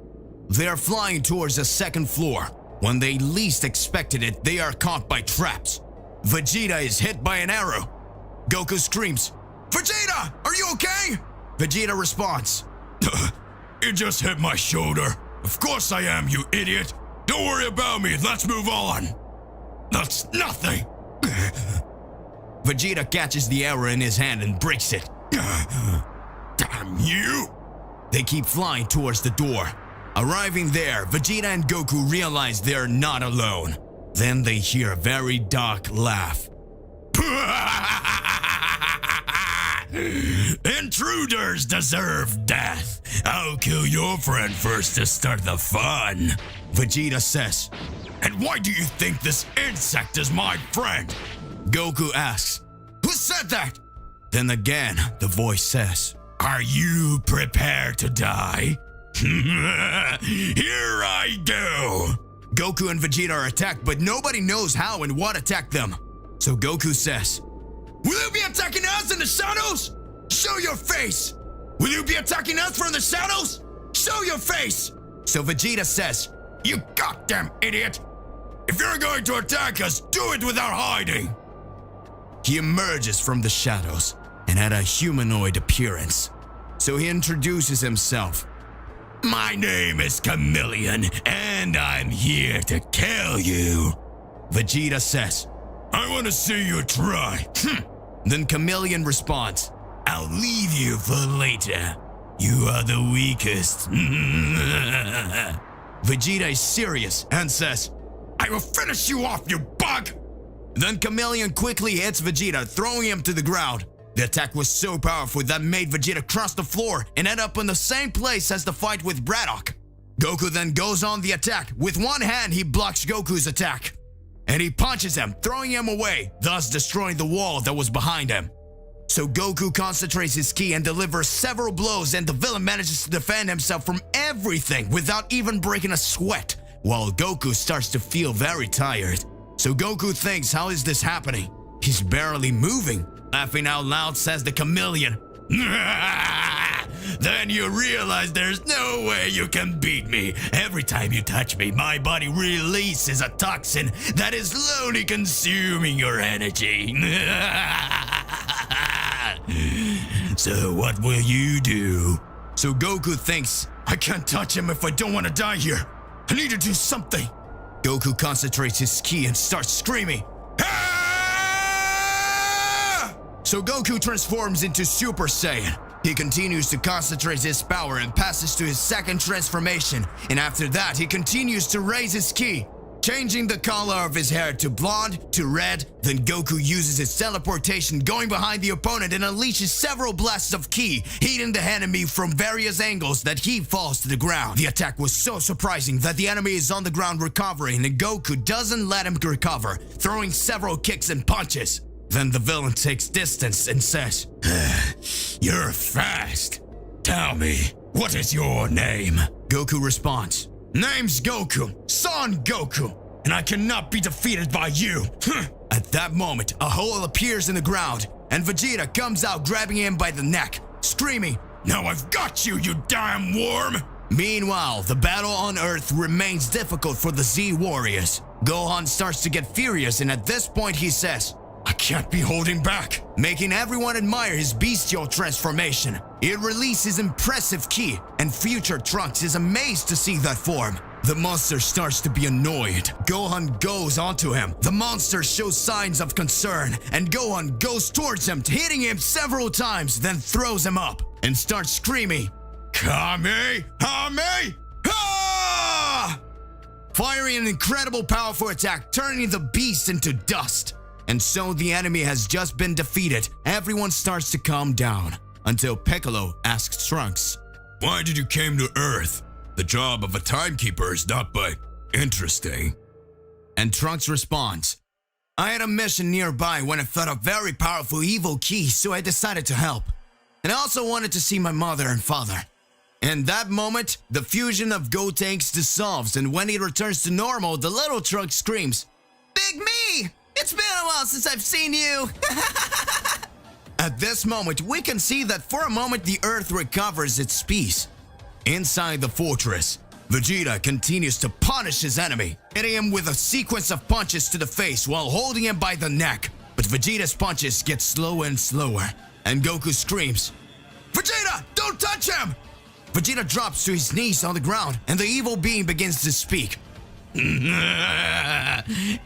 They are flying towards the second floor. When they least expected it, they are caught by traps. Vegeta is hit by an arrow. Goku screams, Vegeta, are you okay? Vegeta responds, It just hit my shoulder. Of course I am, you idiot. Don't worry about me, let's move on. That's nothing. Vegeta catches the arrow in his hand and breaks it. Damn you. They keep flying towards the door. Arriving there, Vegeta and Goku realize they're not alone. Then they hear a very dark laugh. Intruders deserve death. I'll kill your friend first to start the fun, Vegeta says. And why do you think this insect is my friend? Goku asks. Who said that? Then again, the voice says, Are you prepared to die? Here I go. Goku and Vegeta are attacked, but nobody knows how and what attacked them. So Goku says, Will you be attacking us in the shadows? Show your face! Will you be attacking us from the shadows? Show your face! So Vegeta says, You goddamn idiot! If you're going to attack us, do it without hiding! He emerges from the shadows and had a humanoid appearance. So he introduces himself. My name is Chameleon, and I'm here to kill you. Vegeta says, I want to see you try. Then Chameleon responds, I'll leave you for later. You are the weakest. Vegeta is serious and says, I will finish you off, you bug! Then Chameleon quickly hits Vegeta, throwing him to the ground. The attack was so powerful that made Vegeta cross the floor and end up in the same place as the fight with Braddock. Goku then goes on the attack. With one hand, he blocks Goku's attack. And he punches him, throwing him away, thus destroying the wall that was behind him. So Goku concentrates his ki and delivers several blows, and the villain manages to defend himself from everything without even breaking a sweat, while Goku starts to feel very tired. So Goku thinks, how is this happening? He's barely moving. Laughing out loud, says the Chameleon. Then you realize there's no way you can beat me. Every time you touch me, my body releases a toxin that is slowly consuming your energy. So what will you do? So Goku thinks, I can't touch him if I don't want to die here. I need to do something. Goku concentrates his ki and starts screaming. So Goku transforms into Super Saiyan. He continues to concentrate his power and passes to his second transformation, and after that he continues to raise his ki, changing the color of his hair to blonde to red. Then Goku uses his teleportation, going behind the opponent, and unleashes several blasts of ki, hitting the enemy from various angles that he falls to the ground. The attack was so surprising that the enemy is on the ground recovering, and Goku doesn't let him recover, throwing several kicks and punches. Then the villain takes distance and says, You're fast. Tell me, what is your name? Goku responds, Name's Goku, Son Goku, and I cannot be defeated by you. At that moment, a hole appears in the ground, and Vegeta comes out grabbing him by the neck, screaming, Now I've got you, you damn worm! Meanwhile, the battle on Earth remains difficult for the Z Warriors. Gohan starts to get furious, and at this point he says, I can't be holding back, making everyone admire his bestial transformation. It releases impressive ki, and future Trunks is amazed to see that form. The monster starts to be annoyed. Gohan goes onto him. The monster shows signs of concern, and Gohan goes towards him, hitting him several times, then throws him up and starts screaming, Kame! Kame! Ah! Firing an incredible powerful attack, turning the beast into dust. And so the enemy has just been defeated. Everyone starts to calm down until Piccolo asks Trunks, Why did you came to Earth? The job of a timekeeper is not but interesting. And Trunks responds, I had a mission nearby when I felt a very powerful evil ki, so I decided to help. And I also wanted to see my mother and father. In that moment, the fusion of Gotenks dissolves, and when he returns to normal, the little Trunks screams, Big me! It's been a while since I've seen you! At this moment, we can see that for a moment the Earth recovers its peace. Inside the fortress, Vegeta continues to punish his enemy, hitting him with a sequence of punches to the face while holding him by the neck. But Vegeta's punches get slower and slower, and Goku screams, Vegeta, don't touch him! Vegeta drops to his knees on the ground, and the evil being begins to speak.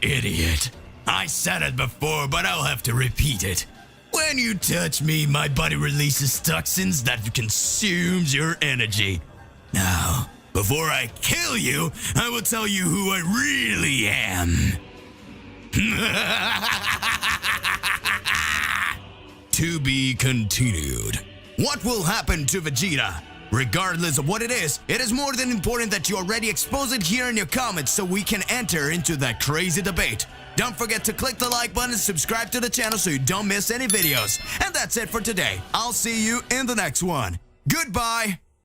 Idiot. I said it before, but I'll have to repeat it. When you touch me, my body releases toxins that consumes your energy. Now, Before I kill you, I will tell you who I really am. To be continued. What will happen to Vegeta? Regardless of what it is more than important that you already expose it here in your comments so we can enter into that crazy debate. Don't forget to click the like button and subscribe to the channel so you don't miss any videos. And that's it for today. I'll see you in the next one. Goodbye.